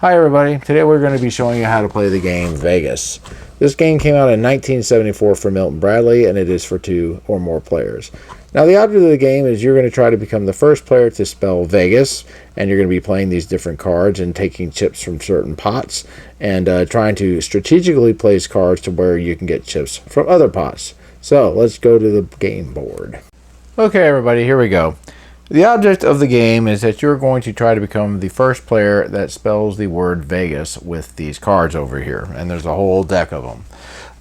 Hi everybody, today we're going to be showing you how to play the game Vegas. This game came out in 1974 for Milton Bradley, and it is for 2 or more players. Now the object of the game is you're going to try to become the first player to spell Vegas, and you're going to be playing these different cards and taking chips from certain pots and trying to strategically place cards to where you can get chips from other pots. So let's go to the game board. Okay everybody, here we go. The object of the game is that you're going to try to become the first player that spells the word Vegas with these cards over here, and there's a whole deck of them.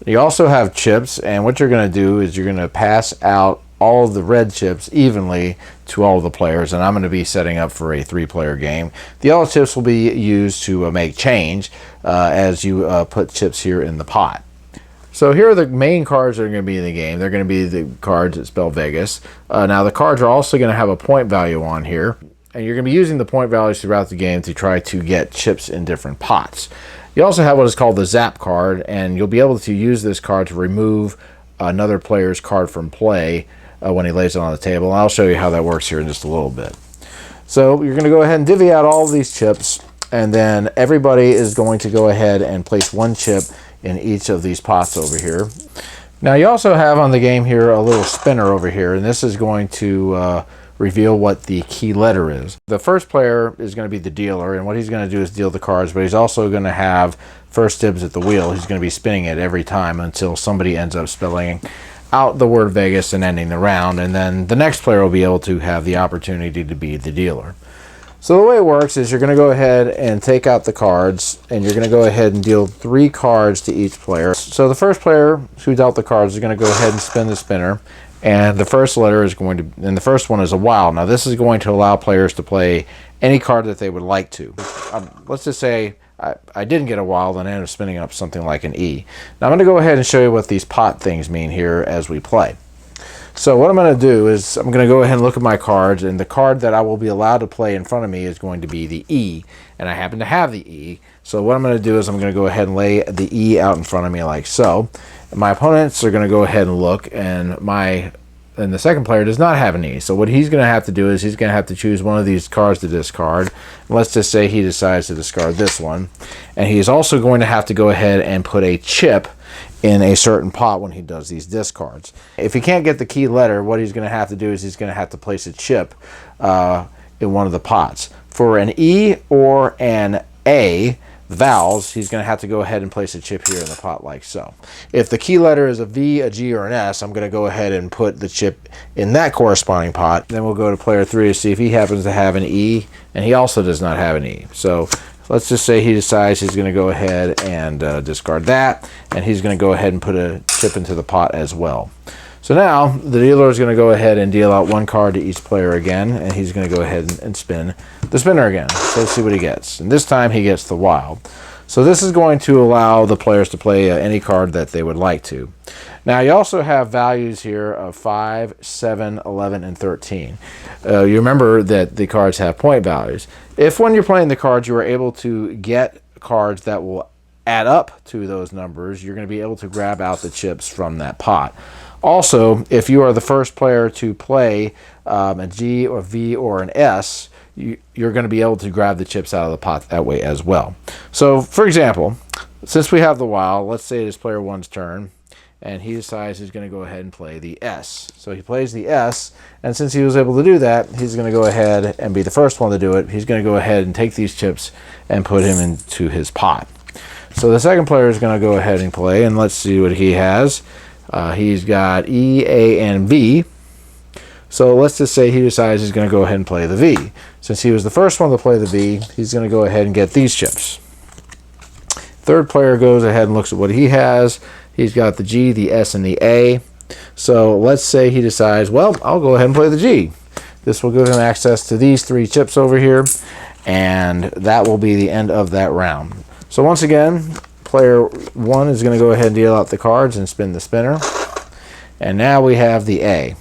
You also have chips, and what you're going to do is you're going to pass out all of the red chips evenly to all of the players, and I'm going to be setting up for a 3-player game. The yellow chips will be used to make change as you put chips here in the pot. So here are the main cards that are going to be in the game. They're going to be the cards that spell Vegas. Now the cards are also going to have a point value on here, and you're going to be using the point values throughout the game to try to get chips in different pots. You also have what is called the Zap card, and you'll be able to use this card to remove another player's card from play when he lays it on the table. And I'll show you how that works here in just a little bit. So you're going to go ahead and divvy out all of these chips, and then everybody is going to go ahead and place 1 chip in each of these pots over here. Now you also have on the game here a little spinner over here, and this is going to reveal what the key letter is. The first player is going to be the dealer, and what he's going to do is deal the cards, but he's also going to have first dibs at the wheel. He's going to be spinning it every time until somebody ends up spelling out the word Vegas and ending the round, and then the next player will be able to have the opportunity to be the dealer. So the way it works is you're going to go ahead and take out the cards, and you're going to go ahead and deal 3 cards to each player. So the first player who dealt the cards is going to go ahead and spin the spinner, and the first letter is going to, and the first one is a wild. Now this is going to allow players to play any card that they would like to. Let's just say I didn't get a wild and I ended up spinning up something like an E. Now I'm going to go ahead and show you what these pot things mean here as we play. So what I'm going to do is I'm going to go ahead and look at my cards, and the card that I will be allowed to play in front of me is going to be the E, and I happen to have the E. So what I'm going to do is I'm going to go ahead and lay the E out in front of me like so. And my opponents are going to go ahead and look, and the second player does not have an E. So what he's going to have to do is he's going to have to choose one of these cards to discard. Let's just say he decides to discard this one, and he's also going to have to go ahead and put a chip in a certain pot when he does these discards. If he can't get the key letter, what he's going to have to do is he's going to have to place a chip in one of the pots. For an E or an A, vowels, he's going to have to go ahead and place a chip here in the pot like so. If the key letter is a V, a G, or an S, I'm going to go ahead and put the chip in that corresponding pot. Then we'll go to player 3 to see if he happens to have an E, and he also does not have an E. So let's just say he decides he's going to go ahead and discard that, and he's going to go ahead and put a chip into the pot as well. So now the dealer is going to go ahead and deal out 1 card to each player again, and he's going to go ahead and spin the spinner again. So let's see what he gets. And this time he gets the wild. So this is going to allow the players to play any card that they would like to. Now you also have values here of 5, 7, 11, and 13. You remember that the cards have point values. If when you're playing the cards you are able to get cards that will add up to those numbers, you're going to be able to grab out the chips from that pot. Also, if you are the first player to play a G or V or an S, you're going to be able to grab the chips out of the pot that way as well. So, for example, since we have the wild, let's say it is player 1's turn, and he decides he's going to go ahead and play the S. So he plays the S, and since he was able to do that, he's going to go ahead and be the first one to do it. He's going to go ahead and take these chips and put him into his pot. So the second player is going to go ahead and play, and let's see what he has. He's got E, A, and V. So let's just say he decides he's going to go ahead and play the V. Since he was the first one to play the V, he's going to go ahead and get these chips. Third player goes ahead and looks at what he has. He's got the G, the S, and the A. So let's say he decides, well, I'll go ahead and play the G. This will give him access to these 3 chips over here, and that will be the end of that round. So once again, player 1 is going to go ahead and deal out the cards and spin the spinner. And now we have the A.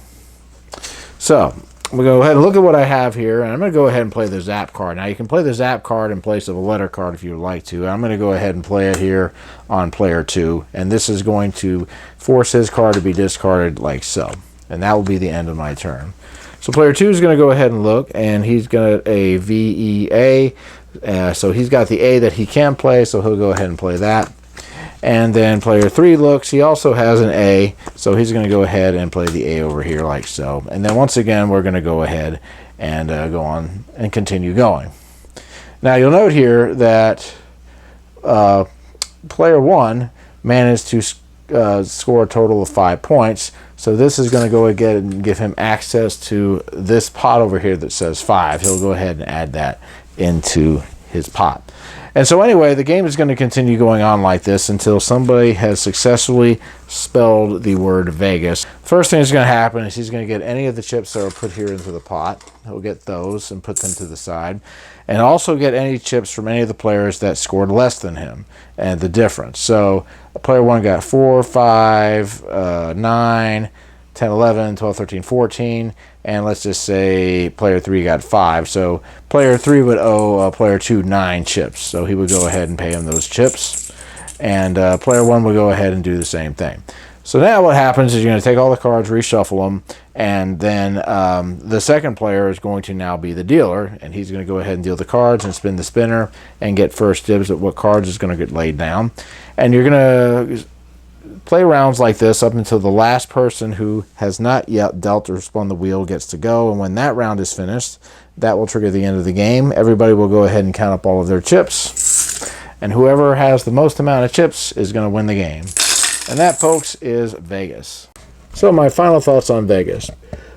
So we'll go ahead and look at what I have here, and I'm going to go ahead and play the Zap card. Now you can play the Zap card in place of a letter card if you would like to. I'm going to go ahead and play it here on player 2, and this is going to force his card to be discarded like so. And that will be the end of my turn. So player 2 is going to go ahead and look, and he's got a VEA. So he's got the A that he can play, so he'll go ahead and play that. And then player 3 looks, he also has an A, so he's going to go ahead and play the A over here like so. And then once again, we're going to go ahead and go on and continue going. Now you'll note here that player 1 managed to score a total of 5 points. So this is going to go ahead and give him access to this pot over here that says 5. He'll go ahead and add that into his pot. And so anyway, the game is going to continue going on like this until somebody has successfully spelled the word Vegas. First thing that's going to happen is he's going to get any of the chips that are put here into the pot. He'll get those and put them to the side. And also get any chips from any of the players that scored less than him and the difference. So player 1 got 4, 5, 9, 10, 11, 12, 13, 14, and let's just say player 3 got 5. So player 3 would owe player 2 9 chips. So he would go ahead and pay him those chips. And player 1 would go ahead and do the same thing. So now what happens is you're going to take all the cards, reshuffle them, and then the second player is going to now be the dealer, and he's going to go ahead and deal the cards and spin the spinner and get first dibs at what cards is going to get laid down. And you're going to play rounds like this up until the last person who has not yet dealt or spun the wheel gets to go. And when that round is finished, that will trigger the end of the game. Everybody will go ahead and count up all of their chips. And whoever has the most amount of chips is going to win the game. And that, folks, is Vegas. So my final thoughts on Vegas.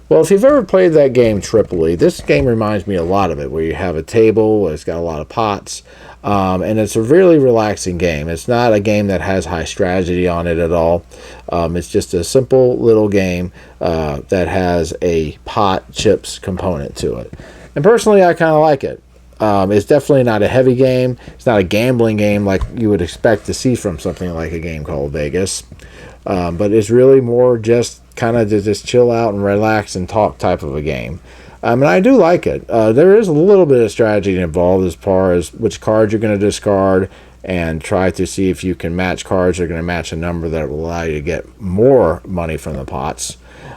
Well, if you've ever played that game Tripoli, this game reminds me a lot of it, where you have a table, it's got a lot of pots, and it's a really relaxing game. It's not a game that has high strategy on it at all. It's just a simple little game that has a pot chips component to it. And personally, I kind of like it. It's definitely not a heavy game. It's not a gambling game like you would expect to see from something like a game called Vegas. But it's really more just kind of to just chill out and relax and talk type of a game. And I do like it. There is a little bit of strategy involved as far as which cards you're going to discard and try to see if you can match cards that are going to match a number that will allow you to get more money from the pots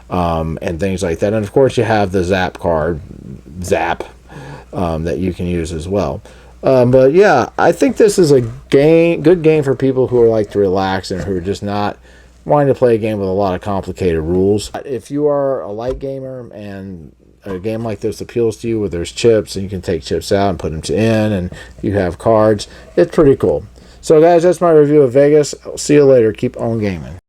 and things like that. And of course you have the Zap card, Zap, that you can use as well. But yeah, I think this is a good game for people who like to relax and who are just not wanting to play a game with a lot of complicated rules. If you are a light gamer and a game like this appeals to you, where there's chips and you can take chips out and put them in and you have cards, it's pretty cool. So guys, that's my review of Vegas. I'll see you later. Keep on gaming.